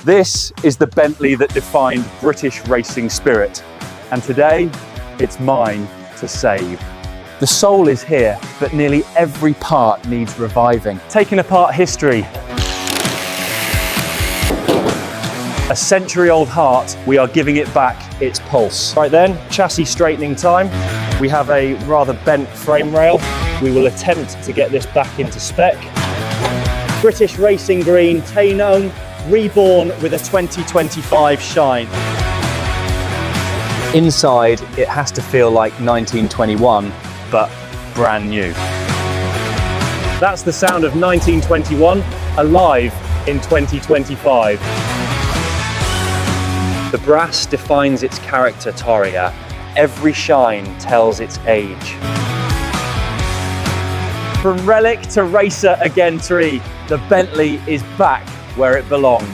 This is the Bentley that defined British racing spirit, and today it's mine to save. The soul is here, but nearly every part needs reviving. Taking apart history, a century-old heart, we are giving it back its pulse. Right then, chassis straightening time. We have a rather bent frame rail. We will attempt to get this back into spec. British Racing Green Tainone, reborn with a 2025 shine. Inside, it has to feel like 1921, but brand new. That's the sound of 1921, alive in 2025. The brass defines its character, Toria. Every shine tells its age. From relic to racer again tree, the Bentley is back where it belonged.